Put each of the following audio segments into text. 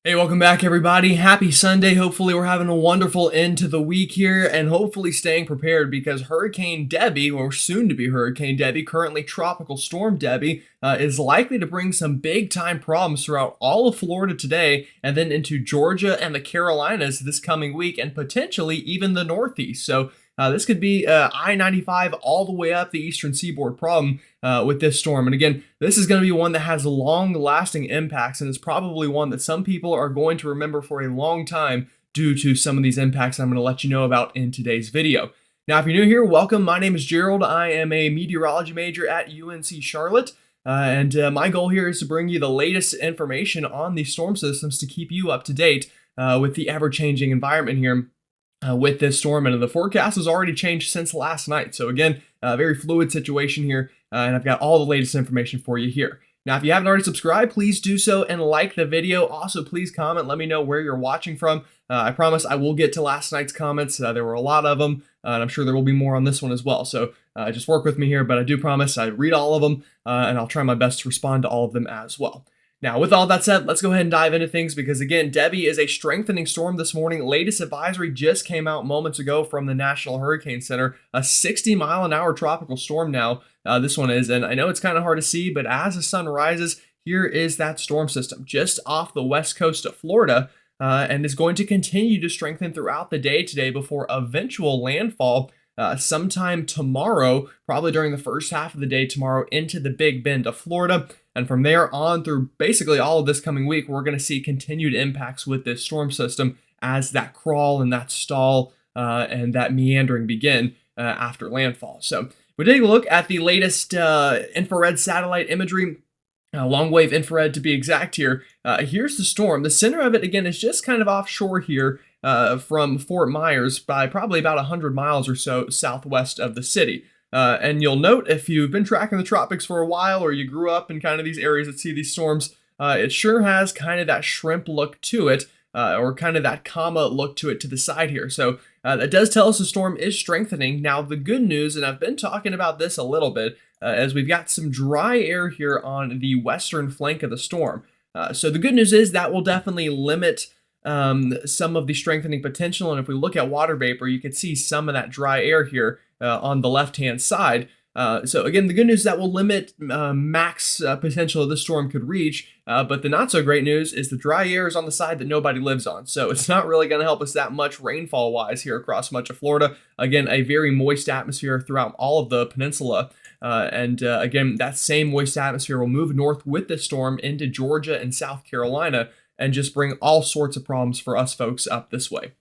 Hey, welcome back, everybody. Happy Sunday. Hopefully, we're having a wonderful end to the week here and hopefully staying prepared because Hurricane Debby, or soon to be Hurricane Debby, currently Tropical Storm Debby, is likely to bring some big time problems throughout all of Florida today and then into Georgia and the Carolinas this coming week and potentially even the Northeast. So, this could be I-95 all the way up the eastern seaboard problem with this storm. And again, this is going to be one that has long-lasting impacts, and it's probably one that some people are going to remember for a long time due to some of these impacts I'm going to let you know about in today's video. Now, if you're new here, welcome. My name is Gerald. I am a meteorology major at UNC Charlotte. And my goal here is to bring you the latest information on these storm systems to keep you up to date with the ever-changing environment here with this storm. And the forecast has already changed since last night. So again, a very fluid situation here. And I've got all the latest information for you here. Now, if you haven't already subscribed, please do so and like the video. Also, please comment. Let me know where you're watching from. I promise I will get to last night's comments. There were a lot of them, and I'm sure there will be more on this one as well. So just work with me here, but I do promise I read all of them, and I'll try my best to respond to all of them as well. Now, with all that said, let's go ahead and dive into things because, again, Debby is a strengthening storm this morning. Latest advisory just came out moments ago from the National Hurricane Center. A 60-mile-an-hour tropical storm now, this one is. And I know it's kind of hard to see, but as the sun rises, here is that storm system just off the west coast of Florida and is going to continue to strengthen throughout the day today before eventual landfall sometime tomorrow, probably during the first half of the day tomorrow, into the Big Bend of Florida. And from there on through basically all of this coming week, we're going to see continued impacts with this storm system as that crawl and that stall and that meandering begin after landfall. So we take a look at the latest infrared satellite imagery. Long wave infrared to be exact here. Here's the storm. The center of it, again, is just kind of offshore here from Fort Myers by probably about 100 miles or so southwest of the city. And you'll note if you've been tracking the tropics for a while or you grew up in kind of these areas that see these storms, it sure has kind of that shrimp look to it or kind of that comma look to it to the side here. So that does tell us the storm is strengthening. Now, the good news, and I've been talking about this a little bit, as we've got some dry air here on the western flank of the storm. So the good news is that will definitely limit some of the strengthening potential. And if we look at water vapor, you can see some of that dry air here on the left-hand side. So again, the good news is that will limit max potential the storm could reach, but the not so great news is the dry air is on the side that nobody lives on. So it's not really going to help us that much rainfall wise here across much of Florida. Again, a very moist atmosphere throughout all of the peninsula. And again, that same moist atmosphere will move north with the storm into Georgia and South Carolina and just bring all sorts of problems for us folks up this way.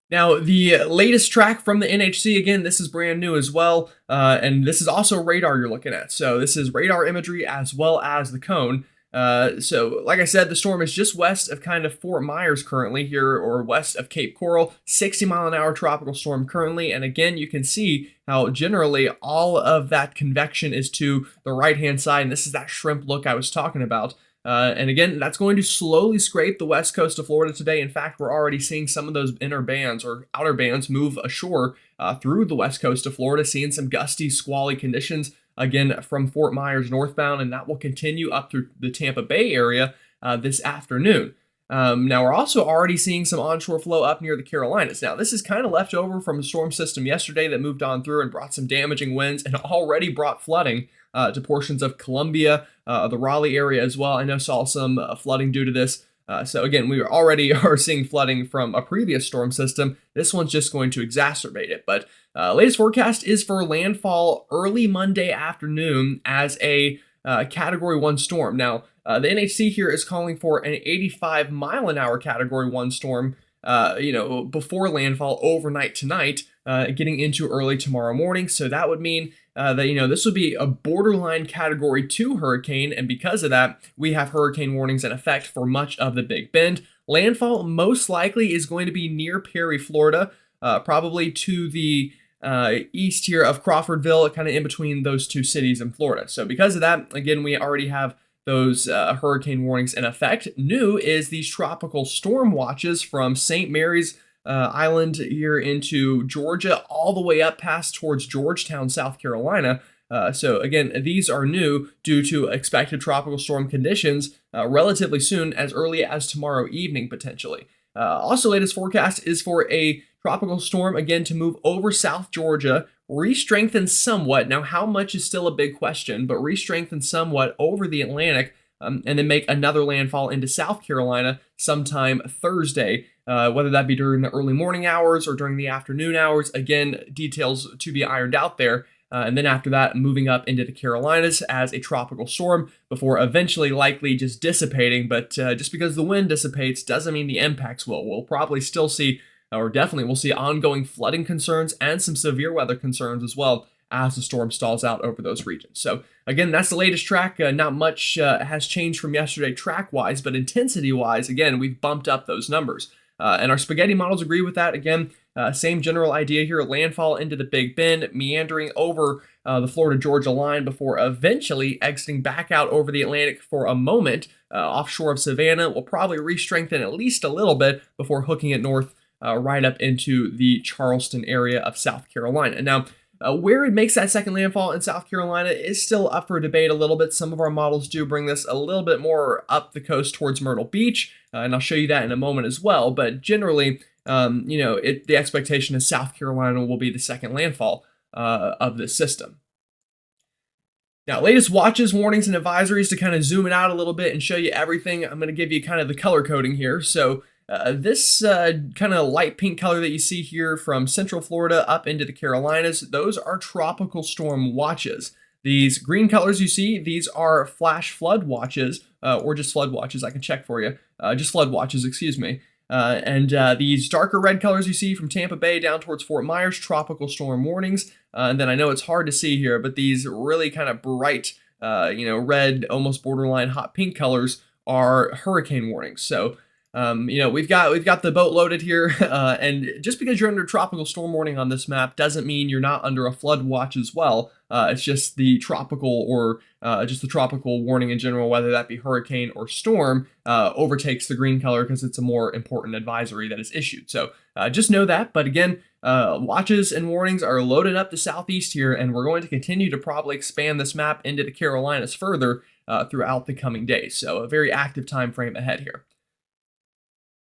Now, the latest track from the NHC, again, this is brand new as well, and this is also radar you're looking at. So this is radar imagery as well as the cone. So like I said, the storm is just west of kind of Fort Myers currently here, or west of Cape Coral, 60-mile-an-hour tropical storm currently. And again, you can see how generally all of that convection is to the right-hand side, and this is that shrimp look I was talking about. And again, that's going to slowly scrape the west coast of Florida today. In fact, we're already seeing some of those inner bands or outer bands move ashore through the west coast of Florida, seeing some gusty, squally conditions, again, from Fort Myers northbound, and that will continue up through the Tampa Bay area this afternoon. Now, we're also already seeing some onshore flow up near the Carolinas. Now, this is kind of left over from a storm system yesterday that moved on through and brought some damaging winds and already brought flooding to portions of Columbia, the Raleigh area as well. I know saw some flooding due to this. So again, we already are seeing flooding from a previous storm system. This one's just going to exacerbate it. But latest forecast is for landfall early Monday afternoon as a Category 1 storm. Now, the NHC here is calling for an 85-mile-an-hour Category 1 storm, before landfall overnight tonight, getting into early tomorrow morning. So that would mean that, this would be a borderline Category 2 hurricane. And because of that, we have hurricane warnings in effect for much of the Big Bend. Landfall most likely is going to be near Perry, Florida, probably to the east here of Crawfordville, kind of in between those two cities in Florida. So because of that, again, we already have those hurricane warnings in effect. New is these tropical storm watches from St. Mary's Island here into Georgia, all the way up past towards Georgetown, South Carolina. So again, these are new due to expected tropical storm conditions relatively soon, as early as tomorrow evening, potentially. Also, latest forecast is for a tropical storm again to move over South Georgia, re-strengthen somewhat. Now, how much is still a big question, but re-strengthen somewhat over the Atlantic, and then make another landfall into South Carolina sometime Thursday, whether that be during the early morning hours or during the afternoon hours. Again, details to be ironed out there. And then after that, moving up into the Carolinas as a tropical storm before eventually likely just dissipating. But just because the wind dissipates doesn't mean the impacts will. We'll probably still see, or definitely we'll see, ongoing flooding concerns and some severe weather concerns as well as the storm stalls out over those regions. So again, that's the latest track. Not much has changed from yesterday track-wise, but intensity-wise, again, we've bumped up those numbers. And our spaghetti models agree with that. Again, same general idea here, landfall into the Big Bend, meandering over the Florida-Georgia line before eventually exiting back out over the Atlantic for a moment offshore of Savannah. Will probably re-strengthen at least a little bit before hooking it north right up into the Charleston area of South Carolina. Now, where it makes that second landfall in South Carolina is still up for debate a little bit. Some of our models do bring this a little bit more up the coast towards Myrtle Beach, and I'll show you that in a moment as well. But generally, the expectation is South Carolina will be the second landfall of this system. Now, latest watches, warnings, and advisories to kind of zoom it out a little bit and show you everything. I'm going to give you kind of the color coding here. So this kind of light pink color that you see here from Central Florida up into the Carolinas, those are tropical storm watches. These green colors you see, these are flash flood watches, or just flood watches. I can check for you. Just flood watches, excuse me. And these darker red colors you see from Tampa Bay down towards Fort Myers, tropical storm warnings. And then I know it's hard to see here, but these really kind of bright, red, almost borderline hot pink colors are hurricane warnings. So, we've got the boat loaded here, and just because you're under tropical storm warning on this map doesn't mean you're not under a flood watch as well. It's just the tropical or just the tropical warning in general, whether that be hurricane or storm, overtakes the green color because it's a more important advisory that is issued. So just know that. But again, watches and warnings are loaded up to southeast here, and we're going to continue to probably expand this map into the Carolinas further throughout the coming days. So a very active time frame ahead here.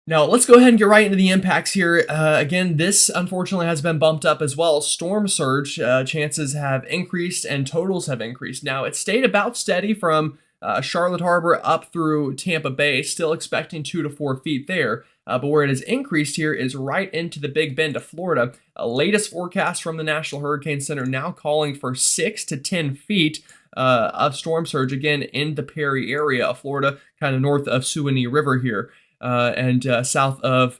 Now, let's go ahead and get right into the impacts here. Again, this unfortunately has been bumped up as well. Storm surge chances have increased and totals have increased. Now, it stayed about steady from Charlotte Harbor up through Tampa Bay, still expecting 2 to 4 feet there. But where it has increased here is right into the Big Bend of Florida. Latest forecast from the National Hurricane Center now calling for 6 to 10 feet of storm surge, again, in the Perry area of Florida, kind of north of Suwannee River here. And south of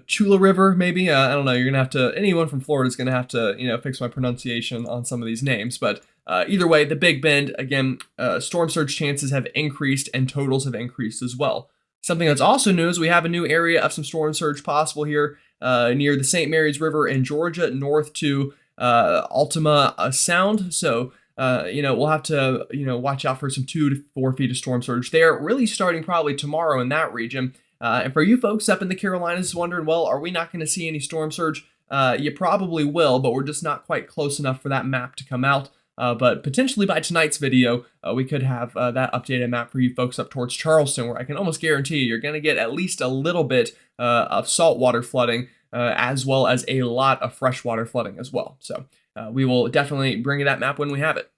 Chula River, maybe. I don't know. You're going to have to, anyone from Florida is going to have to, fix my pronunciation on some of these names. But either way, the Big Bend, again, storm surge chances have increased and totals have increased as well. Something that's also new is we have a new area of some storm surge possible here near the St. Mary's River in Georgia, north to Altima Sound. So, we'll have to, watch out for some 2 to 4 feet of storm surge there, really starting probably tomorrow in that region. And for you folks up in the Carolinas wondering, well, are we not going to see any storm surge? You probably will, but we're just not quite close enough for that map to come out. But potentially by tonight's video, we could have that updated map for you folks up towards Charleston, where I can almost guarantee you're going to get at least a little bit of saltwater flooding, as well as a lot of freshwater flooding as well. So we will definitely bring you that map when we have it.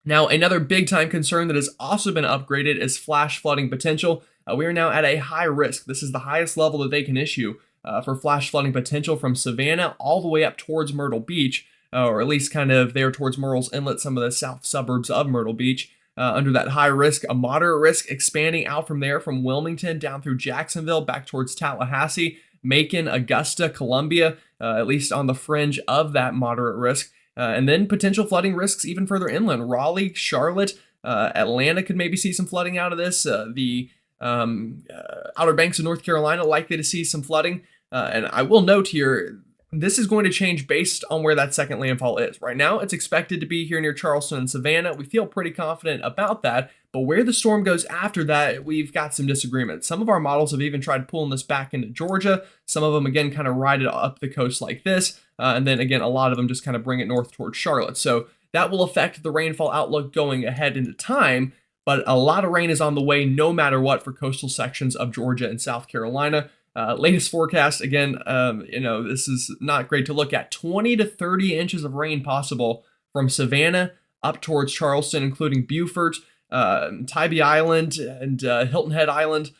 Now, another big time concern that has also been upgraded is flash flooding potential. We are now at a high risk. This is the highest level that they can issue for flash flooding potential from Savannah all the way up towards Myrtle Beach, or at least kind of there towards Murrells Inlet, some of the south suburbs of Myrtle Beach. Under that high risk, a moderate risk expanding out from there from Wilmington down through Jacksonville back towards Tallahassee, Macon, Augusta, Columbia, at least on the fringe of that moderate risk. And then potential flooding risks even further inland. Raleigh, Charlotte, Atlanta could maybe see some flooding out of this. The Outer Banks of North Carolina likely to see some flooding. And I will note here, this is going to change based on where that second landfall is. Right now, it's expected to be here near Charleston and Savannah. We feel pretty confident about that. But where the storm goes after that, we've got some disagreement. Some of our models have even tried pulling this back into Georgia. Some of them, again, kind of ride it up the coast like this. And then, again, a lot of them just kind of bring it north towards Charlotte. So that will affect the rainfall outlook going ahead into time. but a lot of rain is on the way no matter what for coastal sections of Georgia and South Carolina. Latest forecast, again, this is not great to look at. 20 to 30 inches of rain possible from Savannah up towards Charleston, including Beaufort, Tybee Island, and Hilton Head Island,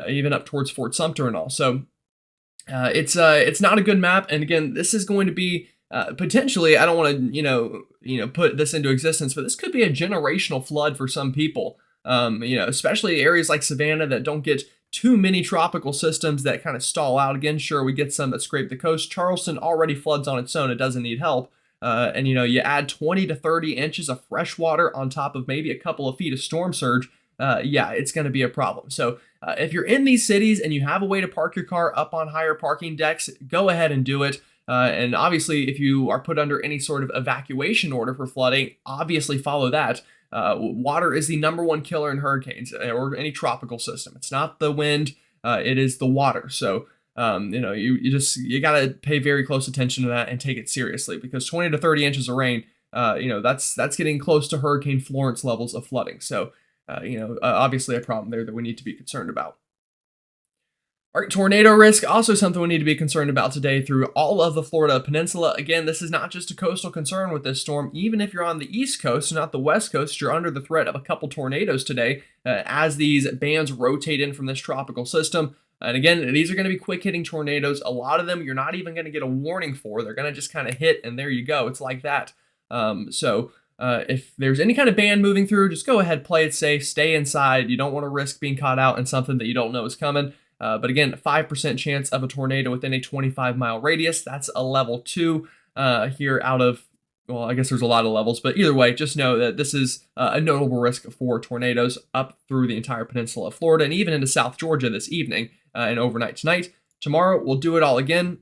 even up towards Fort Sumter and all. So it's not a good map. And again, this is going to be potentially, I don't want to put this into existence, but this could be a generational flood for some people. Especially areas like Savannah that don't get too many tropical systems that kind of stall out. Again, sure, we get some that scrape the coast. Charleston already floods on its own. It doesn't need help. And you add 20 to 30 inches of fresh water on top of maybe a couple of feet of storm surge. Yeah, it's going to be a problem. So if you're in these cities and you have a way to park your car up on higher parking decks, go ahead and do it. And obviously, if you are put under any sort of evacuation order for flooding, obviously follow that. Water is the number one killer in hurricanes or any tropical system. It's not the wind, it is the water. So, you got to pay very close attention to that and take it seriously, because 20 to 30 inches of rain, that's getting close to Hurricane Florence levels of flooding. So, obviously a problem there that we need to be concerned about. All right, tornado risk, also something we need to be concerned about today through all of the Florida Peninsula. Again, this is not just a coastal concern with this storm. Even if you're on the East Coast, not the West Coast, you're under the threat of a couple tornadoes today as these bands rotate in from this tropical system. And again, these are going to be quick-hitting tornadoes. A lot of them you're not even going to get a warning for. They're going to just kind of hit, and there you go. It's like that. If there's any kind of band moving through, just go ahead, play it safe, stay inside. You don't want to risk being caught out in something that you don't know is coming. But again, 5% chance of a tornado within a 25-mile radius. That's a level 2 here out of, well, I guess there's a lot of levels, but either way, just know that this is a notable risk for tornadoes up through the entire peninsula of Florida and even into South Georgia this evening and overnight tonight. Tomorrow, we'll do it all again.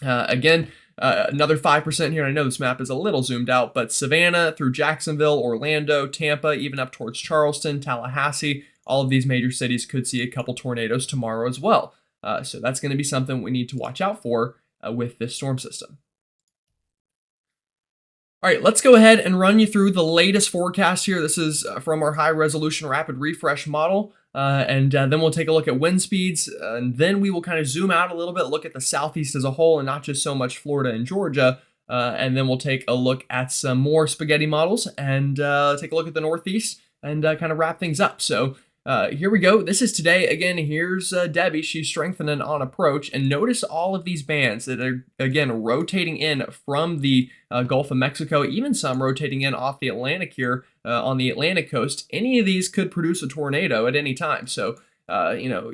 Another 5% here. I know this map is a little zoomed out, but Savannah through Jacksonville, Orlando, Tampa, even up towards Charleston, Tallahassee, all of these major cities could see a couple tornadoes tomorrow as well. So that's going to be something we need to watch out for with this storm system. All right, let's go ahead and run you through the latest forecast here. This is from our high resolution rapid refresh model. And then we'll take a look at wind speeds, and then we will kind of zoom out a little bit, look at the southeast as a whole and not just so much Florida and Georgia. And then we'll take a look at some more spaghetti models and take a look at the northeast and kind of wrap things up. So here we go. This is today. Again, here's Debby. She's strengthening on approach. And notice all of these bands that are, again, rotating in from the Gulf of Mexico, even some rotating in off the Atlantic here on the Atlantic coast. Any of these could produce a tornado at any time. So,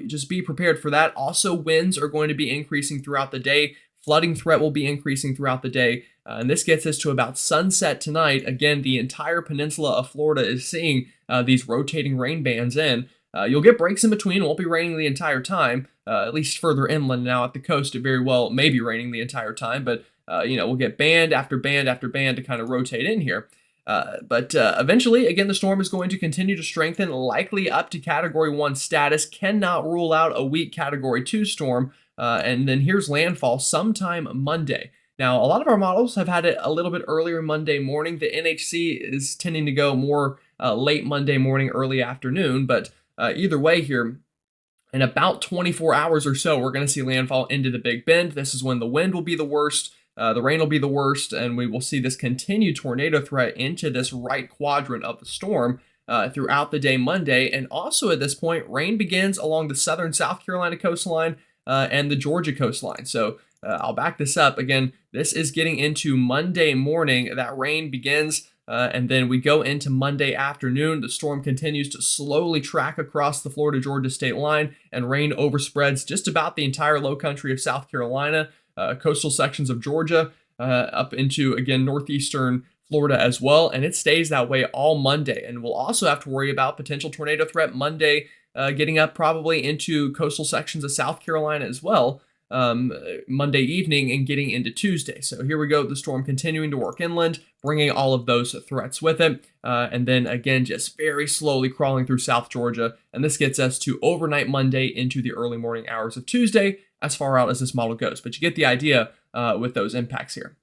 just be prepared for that. Also, winds are going to be increasing throughout the day. Flooding threat will be increasing throughout the day. And this gets us to about sunset tonight. Again, the entire peninsula of Florida is seeing these rotating rain bands in. You'll get breaks in between. It won't be raining the entire time, at least further inland now at the coast. It very well may be raining the entire time, but we'll get band after band after band to kind of rotate in here. But eventually, again, the storm is going to continue to strengthen, likely up to Category 1 status. Cannot rule out a weak Category 2 storm. And then here's landfall sometime Monday. Now, a lot of our models have had it a little bit earlier Monday morning. The NHC is tending to go more late Monday morning, early afternoon. But either way here, in about 24 hours or so, we're going to see landfall into the Big Bend. This is when the wind will be the worst, the rain will be the worst, and we will see this continued tornado threat into this right quadrant of the storm throughout the day Monday. And also at this point, rain begins along the southern South Carolina coastline and the Georgia coastline. So I'll back this up. Again, this is getting into Monday morning. That rain begins, and then we go into Monday afternoon. The storm continues to slowly track across the Florida-Georgia state line, and rain overspreads just about the entire low country of South Carolina, coastal sections of Georgia, up into, again, northeastern Florida as well. And it stays that way all Monday. And we'll also have to worry about potential tornado threat Monday, getting up probably into coastal sections of South Carolina as well. Monday evening and getting into Tuesday. So here we go, the storm continuing to work inland, bringing all of those threats with it. And then again, just very slowly crawling through South Georgia. And this gets us to overnight Monday into the early morning hours of Tuesday, as far out as this model goes. But you get the idea with those impacts here.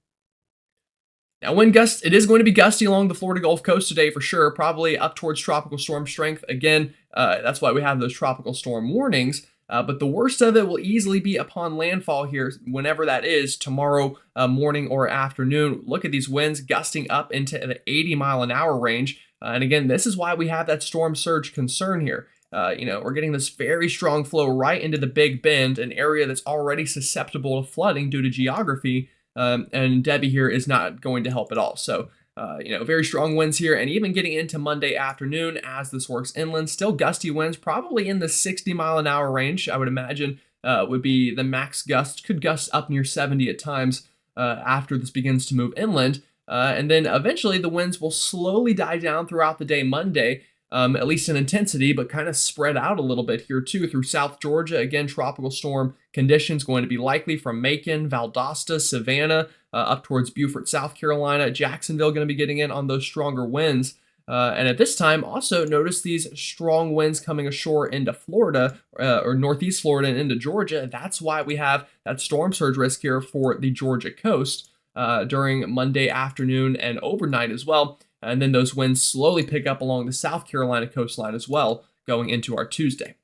Now, wind gusts, it is going to be gusty along the Florida Gulf Coast today for sure, probably up towards tropical storm strength. Again, that's why we have those tropical storm warnings. But the worst of it will easily be upon landfall here, whenever that is, tomorrow morning or afternoon. Look at these winds gusting up into the 80-mile-an-hour range. And again, this is why we have that storm surge concern here. We're getting this very strong flow right into the Big Bend, an area that's already susceptible to flooding due to geography. And Debby here is not going to help at all. So, very strong winds here, and even getting into Monday afternoon as this works inland, still gusty winds, probably in the 60-mile-an-hour range, I would imagine, would be the max gust. Could gust up near 70 at times after this begins to move inland. And then eventually the winds will slowly die down throughout the day Monday, at least in intensity, but kind of spread out a little bit here too through South Georgia. Again, tropical storm conditions going to be likely from Macon, Valdosta, Savannah, up towards Beaufort, South Carolina. Jacksonville going to be getting in on those stronger winds. And at this time, also notice these strong winds coming ashore into Florida or northeast Florida and into Georgia. That's why we have that storm surge risk here for the Georgia coast during Monday afternoon and overnight as well. And then those winds slowly pick up along the South Carolina coastline as well, going into our Tuesday.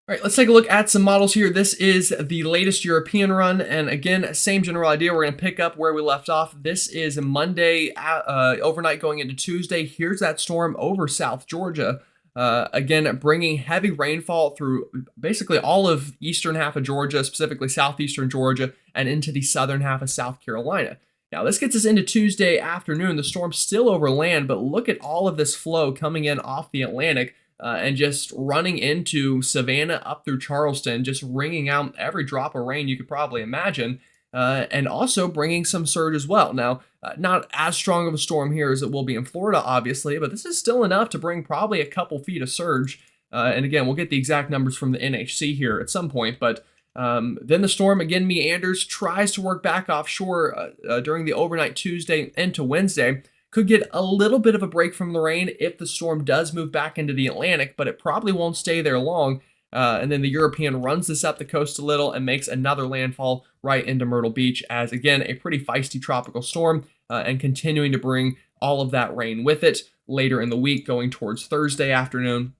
All right, let's take a look at some models here. This is the latest European run. And again, same general idea. We're going to pick up where we left off. This is Monday overnight going into Tuesday. Here's that storm over South Georgia. Again, bringing heavy rainfall through basically all of eastern half of Georgia, specifically southeastern Georgia, and into the southern half of South Carolina. Now, this gets us into Tuesday afternoon. The storm's still over land, but look at all of this flow coming in off the Atlantic and just running into Savannah up through Charleston, just wringing out every drop of rain you could probably imagine, and also bringing some surge as well. Now, not as strong of a storm here as it will be in Florida, obviously, but this is still enough to bring probably a couple feet of surge. And again, we'll get the exact numbers from the NHC here at some point, but then the storm again meanders, tries to work back offshore during the overnight Tuesday into Wednesday. Could get a little bit of a break from the rain if the storm does move back into the Atlantic, but it probably won't stay there long. And then the European runs this up the coast a little and makes another landfall right into Myrtle Beach as, again, a pretty feisty tropical storm and continuing to bring all of that rain with it later in the week going towards Thursday afternoon.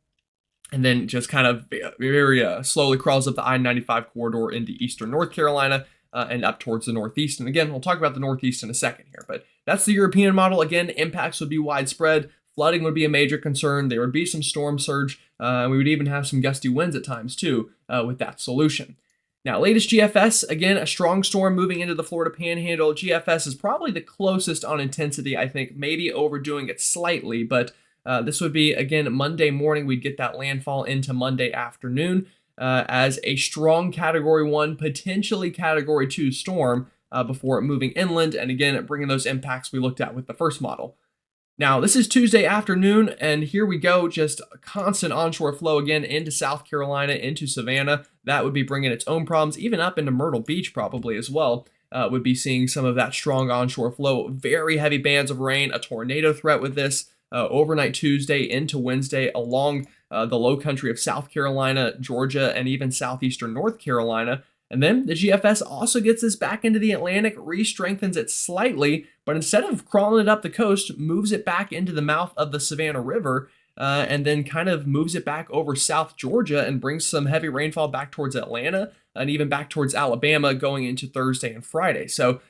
And then just kind of very slowly crawls up the I-95 corridor into eastern North Carolina and up towards the Northeast. And again, we'll talk about the Northeast in a second here. But that's the European model. Again, impacts would be widespread. Flooding would be a major concern. There would be some storm surge. We would even have some gusty winds at times too with that solution. Now, latest GFS, again, a strong storm moving into the Florida Panhandle. GFS is probably the closest on intensity, I think, maybe overdoing it slightly, but this would be, again, Monday morning. We'd get that landfall into Monday afternoon as a strong Category 1, potentially Category 2 storm before moving inland. And again, bringing those impacts we looked at with the first model. Now, this is Tuesday afternoon, and here we go, just a constant onshore flow again into South Carolina, into Savannah. That would be bringing its own problems, even up into Myrtle Beach probably as well. Would be seeing some of that strong onshore flow, very heavy bands of rain, a tornado threat with this. Overnight Tuesday into Wednesday along the low country of South Carolina, Georgia, and even southeastern North Carolina. And then the GFS also gets this back into the Atlantic, re-strengthens it slightly, but instead of crawling it up the coast, moves it back into the mouth of the Savannah River, and then kind of moves it back over South Georgia and brings some heavy rainfall back towards Atlanta and even back towards Alabama going into Thursday and Friday. So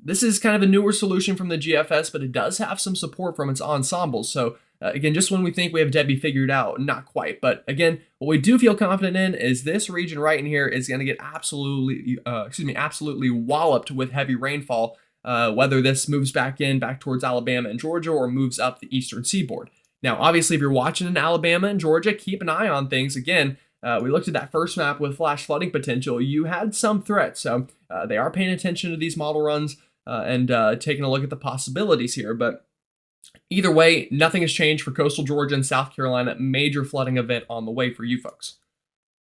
this is kind of a newer solution from the GFS, but it does have some support from its ensembles. So again, just when we think we have Debby figured out, not quite. But again, what we do feel confident in is this region right in here is going to get absolutely walloped with heavy rainfall, whether this moves back towards Alabama and Georgia or moves up the eastern seaboard. Now, obviously, if you're watching in Alabama and Georgia, keep an eye on things. Again, we looked at that first map with flash flooding potential. You had some threats, so they are paying attention to these model runs and taking a look at the possibilities here. But either way, nothing has changed for coastal Georgia and South Carolina. Major flooding event on the way for you folks.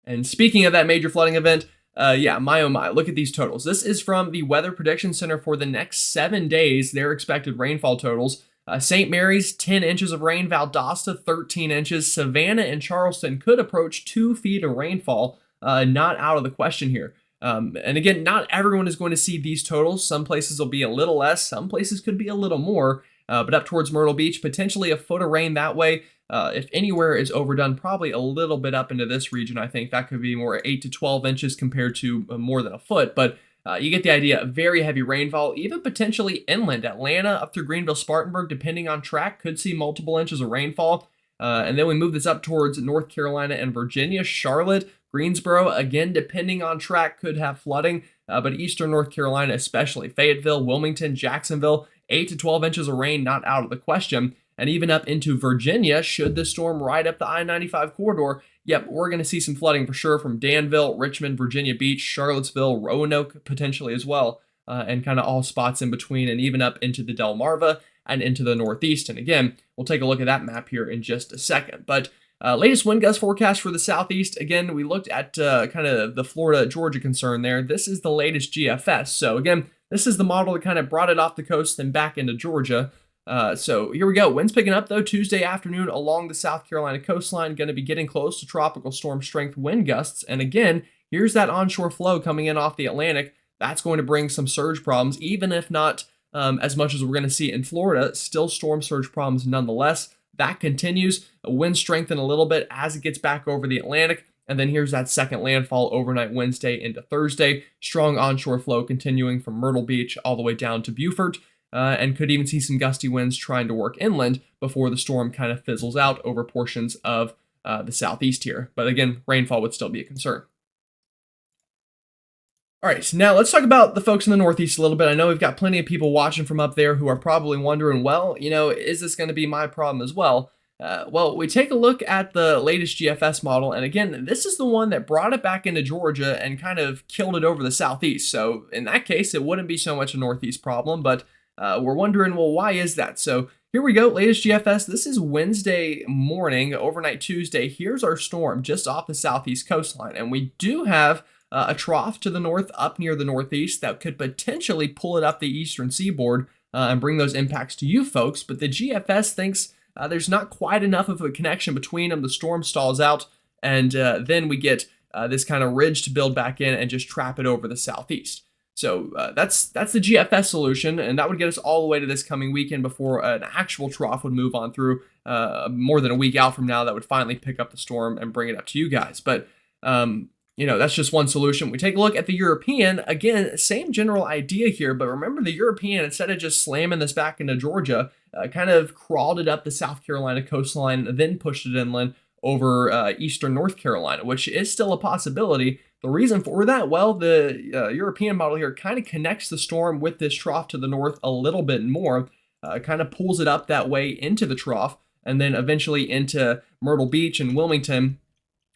And speaking of that major flooding event, my oh my, look at these totals. This is from the Weather Prediction Center for the next 7 days, their expected rainfall totals. St. Mary's, 10 inches of rain. Valdosta, 13 inches. Savannah and Charleston could approach 2 feet of rainfall. Not out of the question here. And again, not everyone is going to see these totals. Some places will be a little less, some places could be a little more. But up towards Myrtle Beach, potentially a foot of rain that way. If anywhere is overdone, probably a little bit up into this region. I think that could be more 8 to 12 inches compared to more than a foot. But you get the idea. Very heavy rainfall, even potentially inland. Atlanta up through Greenville, Spartanburg, depending on track, could see multiple inches of rainfall. And then we move this up towards North Carolina and Virginia. Charlotte, Greensboro, again, depending on track, could have flooding. But eastern North Carolina, especially Fayetteville, Wilmington, Jacksonville, 8 to 12 inches of rain, not out of the question. And even up into Virginia, should the storm ride up the I-95 corridor, yep, we're going to see some flooding for sure from Danville, Richmond, Virginia Beach, Charlottesville, Roanoke potentially as well, and kind of all spots in between, and even up into the Delmarva and into the Northeast. And again, we'll take a look at that map here in just a second. But latest wind gust forecast for the Southeast. Again, we looked at kind of the Florida-Georgia concern there. This is the latest GFS. So again, this is the model that kind of brought it off the coast and back into Georgia. So here we go. Winds picking up though Tuesday afternoon along the South Carolina coastline, going to be getting close to tropical storm strength wind gusts. And again, here's that onshore flow coming in off the Atlantic. That's going to bring some surge problems, even if not as much as we're going to see in Florida. Still storm surge problems nonetheless. That continues. Winds strengthen a little bit as it gets back over the Atlantic. And then here's that second landfall overnight Wednesday into Thursday. Strong onshore flow continuing from Myrtle Beach all the way down to Beaufort. And could even see some gusty winds trying to work inland before the storm kind of fizzles out over portions of the southeast here. But again, rainfall would still be a concern. All right, so now let's talk about the folks in the Northeast a little bit. I know we've got plenty of people watching from up there who are probably wondering, well, is this going to be my problem as well? Well, we take a look at the latest GFS model, and again, this is the one that brought it back into Georgia and kind of killed it over the Southeast. So in that case, it wouldn't be so much a Northeast problem, but we're wondering, well, why is that? So here we go, latest GFS. This is Wednesday morning, overnight Tuesday. Here's our storm just off the Southeast coastline, and we do have a trough to the north up near the Northeast that could potentially pull it up the eastern seaboard and bring those impacts to you folks. But the GFS thinks there's not quite enough of a connection between them. The storm stalls out, and then we get this kind of ridge to build back in and just trap it over the Southeast. So that's the GFS solution, and that would get us all the way to this coming weekend before an actual trough would move on through more than a week out from now. That would finally pick up the storm and bring it up to you guys. But that's just one solution. We take a look at the European. Again, same general idea here, but remember the European, instead of just slamming this back into Georgia, kind of crawled it up the South Carolina coastline, then pushed it inland over eastern North Carolina, which is still a possibility. The reason for that, well, the European model here kind of connects the storm with this trough to the north a little bit more, kind of pulls it up that way into the trough, and then eventually into Myrtle Beach and Wilmington,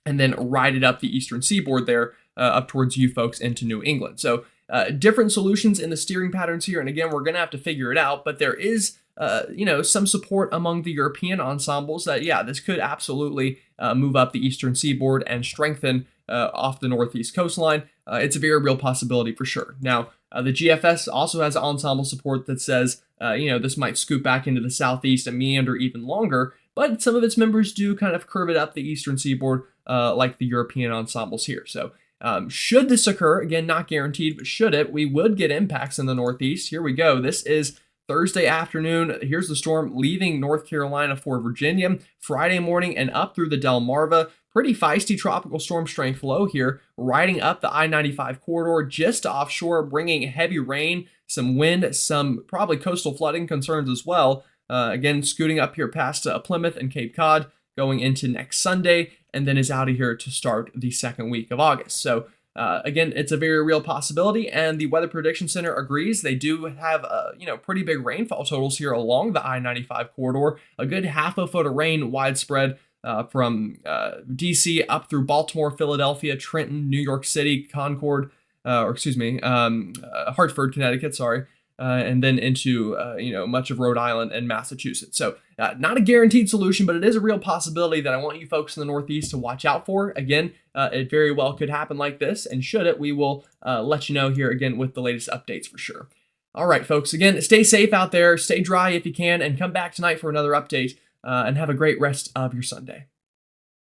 and then ride it up the eastern seaboard there up towards you folks into New England. So different solutions in the steering patterns here. And again, we're going to have to figure it out, but there is, some support among the European ensembles that, yeah, this could absolutely move up the eastern seaboard and strengthen off the northeast coastline. It's a very real possibility for sure. Now, the GFS also has ensemble support that says, this might scoop back into the southeast and meander even longer, but some of its members do kind of curve it up the eastern seaboard like the European ensembles here. So should this occur, again, not guaranteed, but should it, we would get impacts in the northeast. Here we go. This is Thursday afternoon. Here's the storm leaving North Carolina for Virginia. Friday morning and up through the Delmarva. Pretty feisty tropical storm strength flow here, riding up the I-95 corridor just offshore, bringing heavy rain, some wind, some probably coastal flooding concerns as well. Again, scooting up here past Plymouth and Cape Cod, going into next Sunday, and then is out of here to start the second week of August. So again, it's a very real possibility, and the Weather Prediction Center agrees. They do have pretty big rainfall totals here along the I-95 corridor, a good half a foot of rain widespread from DC up through Baltimore, Philadelphia, Trenton, New York City, Hartford, Connecticut, and then into much of Rhode Island and Massachusetts. So not a guaranteed solution, but it is a real possibility that I want you folks in the Northeast to watch out for. Again, it very well could happen like this, and should it, we will let you know here again with the latest updates for sure. All right, folks, again, stay safe out there, stay dry if you can, and come back tonight for another update, and have a great rest of your Sunday.